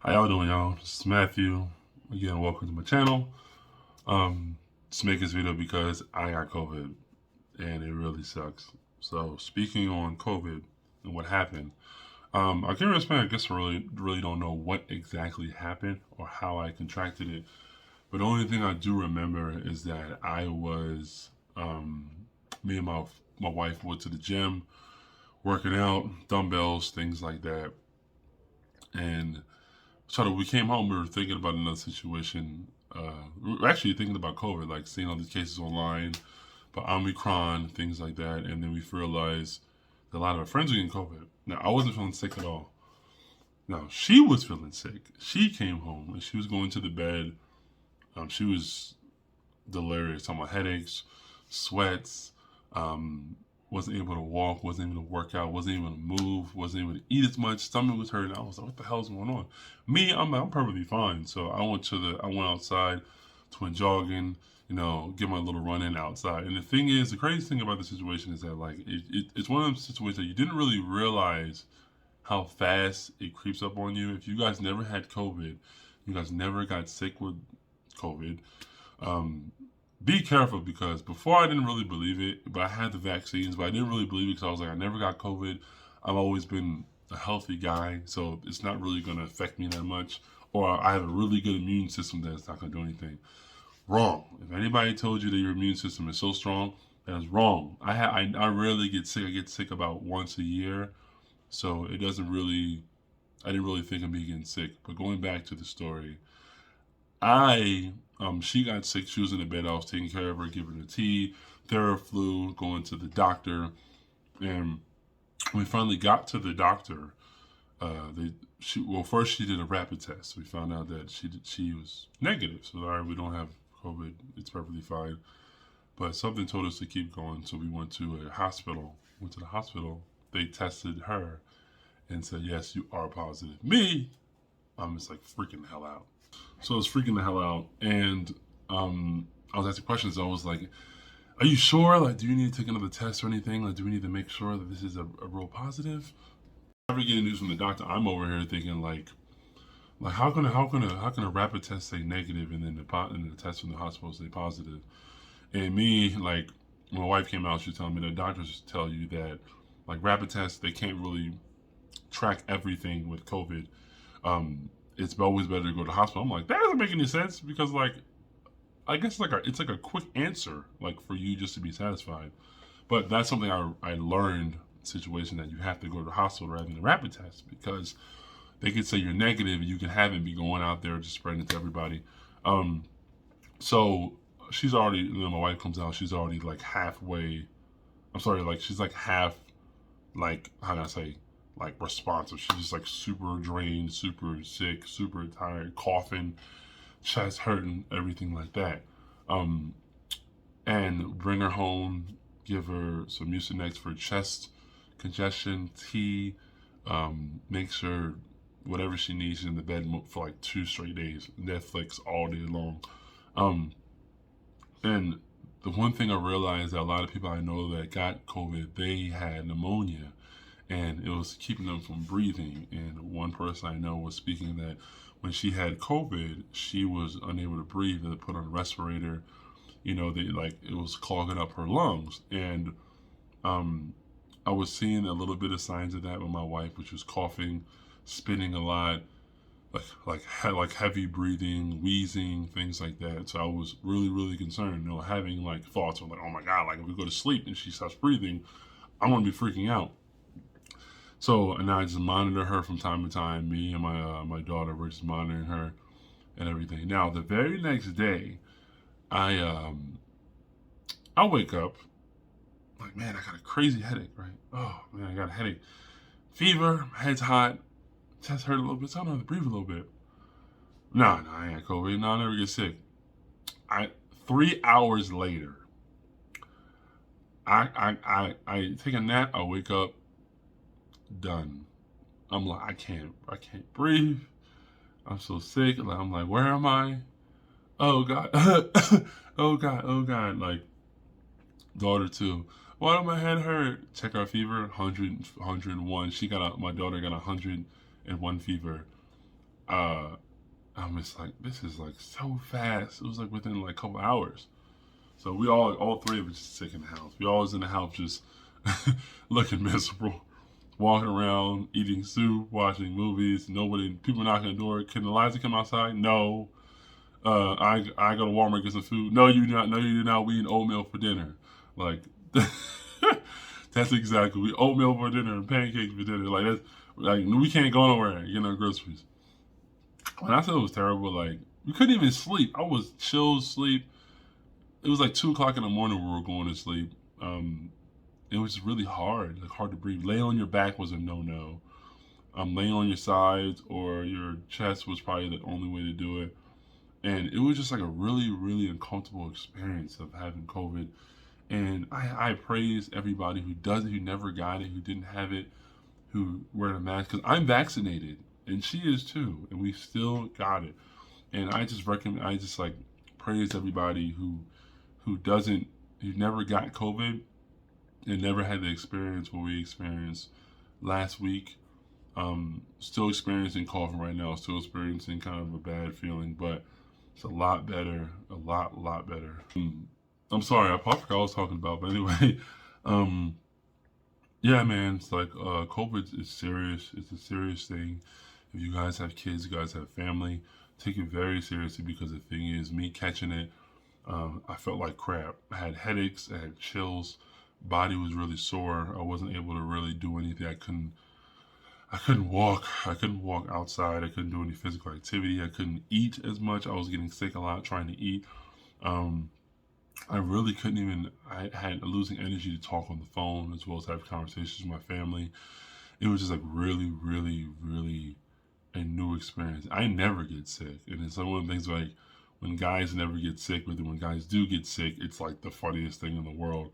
How y'all doing, y'all? This is Matthew. Again, welcome to my channel. Just make this video because I got COVID and it really sucks. So, speaking on COVID and what happened, I can't respond. I guess I really don't know what exactly happened or how I contracted it. But the only thing I do remember is that me and my wife went to the gym, working out, dumbbells, things like that, and we came home. We were thinking about another situation. We were actually thinking about COVID, like seeing all these cases online, but Omicron, things like that. And then we realized that a lot of our friends were getting COVID. Now, I wasn't feeling sick at all. Now, she was feeling sick. She came home and she was going to the bed. She was delirious, talking about headaches, sweats, um, wasn't able to walk, wasn't able to work out, wasn't able to move, wasn't able to eat as much. Stomach was hurting. I was like, what the hell's going on? Me, I'm perfectly fine. So I went outside to went jogging, get my little run in outside. And the thing is, the crazy thing about the situation is that like it's one of those situations that you didn't really realize how fast it creeps up on you. If you guys never had COVID, you guys never got sick with COVID. Um, be careful because before I didn't really believe it, but I had the vaccines, but I didn't really believe it because I was like, I never got COVID. I've always been a healthy guy, so it's not really going to affect me that much. Or I have a really good immune system that's not going to do anything. Wrong. If anybody told you that your immune system is so strong, that is wrong. I rarely get sick. I get sick about once a year, so it doesn't really. I didn't really think of me getting sick. But going back to the story, she got sick. She was in the bed. I was taking care of her, giving her tea, Theraflu, going to the doctor, and when we finally got to the doctor. First she did a rapid test. We found out that she was negative. So all right, we don't have COVID. It's perfectly fine. But something told us to keep going, so we went to a hospital. Went to the hospital. They tested her and said, yes, you are positive. Me, I'm just like freaking the hell out. So I was freaking the hell out, and I was asking questions. I was like, "Are you sure? Like, do you need to take another test or anything? Like, do we need to make sure that this is a real positive?" After getting news from the doctor, I'm over here thinking like how can a rapid test say negative and then the test from the hospital say positive? And me, like, my wife came out, she was telling me the doctors tell you that like rapid tests they can't really track everything with COVID. It's always better to go to the hospital. I'm like, that doesn't make any sense because like I guess it's like a quick answer like for you just to be satisfied. But that's something I learned situation that you have to go to the hospital rather than a rapid test because they could say you're negative and you can have it be going out there just spreading it to everybody. Um, so she's already, my wife comes out, she's already like halfway. I'm sorry, like she's like half, like how can I say, like responsive. She's just like super drained, super sick, super tired, coughing, chest hurting, everything like that. Um, and bring her home, give her some Mucinex for chest congestion, tea, make sure whatever she needs she's in the bed for like 2 straight days, Netflix all day long. Um, and the one thing I realized that a lot of people I know that got COVID, they had pneumonia and it was keeping them from breathing. And one person I know was speaking that when she had COVID, she was unable to breathe and they put on a respirator. They like it was clogging up her lungs. And um, I was seeing a little bit of signs of that with my wife, which was coughing, spitting a lot, like heavy breathing, wheezing, things like that. So I was really really concerned, having like thoughts of like, oh my god, like if we go to sleep and she stops breathing, I'm gonna be freaking out. So and I just monitor her from time to time. Me and my daughter were just monitoring her and everything. Now the very next day, I I wake up like, man, I got a crazy headache, right? Oh man, I got a headache, fever, head's hot, chest hurt a little bit, so I don't have to breathe a little bit. No, I ain't got COVID. No, I never get sick. I 3 hours later, I take a nap. I wake up, done. I'm like, I can't breathe. I'm so sick. Like, I'm like, where am I? Oh God, oh God, oh God. Like, daughter too. Why did my head hurt? Check our fever, 100, 101. My daughter got 101 fever. I'm just like, this is like so fast. It was like within like a couple hours. So we all three of us just sick in the house. We all was in the house just looking miserable, walking around, eating soup, watching movies. Nobody, people knocking on the door. Can Eliza come outside? No. I go to Walmart get some food. No, you do not. No, you do not. We eat oatmeal for dinner. Like that's exactly. We oatmeal for dinner and pancakes for dinner. Like that's like we can't go nowhere. Get no groceries. When I said it was terrible, like we couldn't even sleep. I was chilled sleep. It was like 2 o'clock in the morning when we were going to sleep. It was really hard, like hard to breathe. Lay on your back was a no-no. Laying on your sides or your chest was probably the only way to do it. And it was just like a really, really uncomfortable experience of having COVID. And I praise everybody who does it, who never got it, who didn't have it, who wear a mask. Because I'm vaccinated, and she is too, and we still got it. And I just recommend, I just like praise everybody who doesn't, who never got COVID and never had the experience what we experienced last week. Still experiencing coughing right now, still experiencing kind of a bad feeling, but it's a lot better, a lot better. I'm sorry, I forgot what I was talking about, but anyway, um, yeah, man, it's like COVID is serious. It's a serious thing. If you guys have kids, you guys have family, take it very seriously because the thing is, me catching it, I felt like crap. I had headaches, I had chills, body was really sore. I wasn't able to really do anything. I couldn't walk. I couldn't walk outside. I couldn't do any physical activity. I couldn't eat as much. I was getting sick a lot trying to eat. Um, I really couldn't even. I had losing energy to talk on the phone as well as have conversations with my family. It was just like really, really, really a new experience. I never get sick, and it's like one of the things like when guys never get sick, but then when guys do get sick, it's like the funniest thing in the world.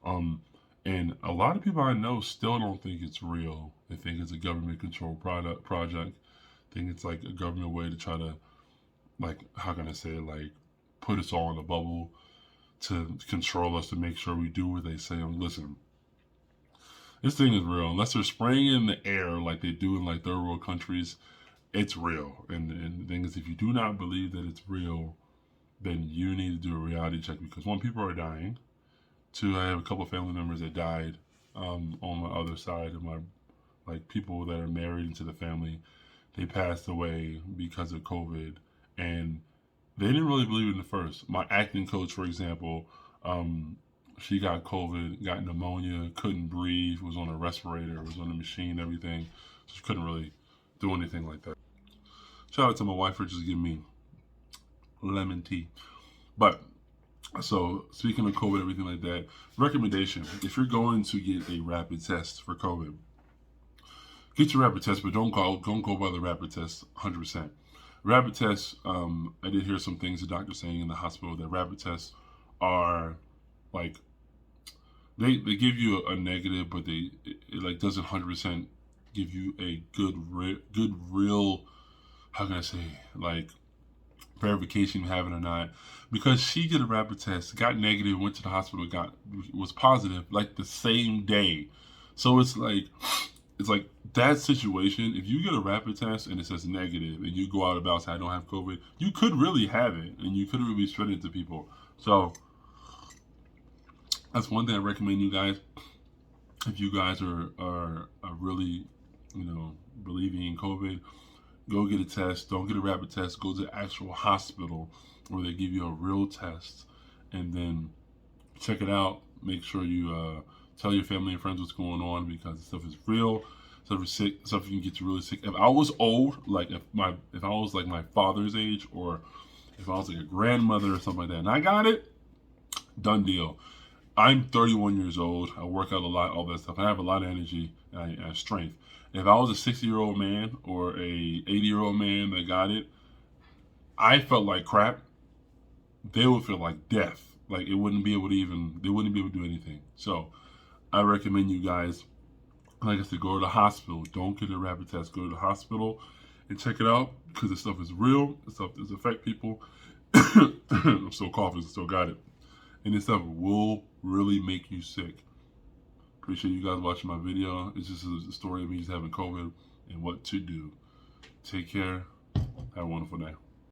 Um, and a lot of people I know still don't think it's real. They think it's a government controlled project. Think it's like a government way to try to, like, how can I say it, like put us all in a bubble to control us to make sure we do what they say. Listen, this thing is real. Unless they're spraying it in the air like they do in like third world countries, it's real. And the thing is, if you do not believe that it's real, then you need to do a reality check because one, people are dying. Two, I have a couple of family members that died on my other side of my, like people that are married into the family. They passed away because of COVID, and they didn't really believe it in the first. My acting coach, for example, she got COVID, got pneumonia, couldn't breathe, was on a respirator, was on a machine, everything. So she couldn't really do anything like that. Shout out to my wife for just giving me lemon tea. But so speaking of COVID, everything like that, recommendation: if you're going to get a rapid test for COVID, get your rapid test, but don't go by the rapid test 100%. Rapid tests, I did hear some things the doctor saying in the hospital that rapid tests are like they give you a negative, but it like doesn't 100% give you a good real, how can I say, like verification you have it or not. Because she did a rapid test, got negative, went to the hospital, was positive like the same day. So it's like that situation. If you get a rapid test and it says negative, and you go out about and say I don't have COVID, you could really have it, and you could really spread it to people. So that's one thing I recommend you guys. If you guys are really, believing in COVID, go get a test. Don't get a rapid test. Go to the actual hospital where they give you a real test, and then check it out. Make sure you tell your family and friends what's going on because the stuff is real. Stuff is sick. Stuff can get you really sick. If I was old, like if I was like my father's age, or if I was like a grandmother or something like that, and I got it, done deal. I'm 31 years old. I work out a lot, all that stuff. I have a lot of energy and strength. If I was a 60-year-old man or a 80-year-old man that got it, I felt like crap. They would feel like death. Like they wouldn't be able to do anything. So I recommend you guys, like I said, go to the hospital. Don't get a rapid test. Go to the hospital and check it out because this stuff is real. This stuff does affect people. I'm still coughing. Still got it. And this stuff will really make you sick. Appreciate you guys watching my video. It's just a story of me just having COVID and what to do. Take care. Have a wonderful day.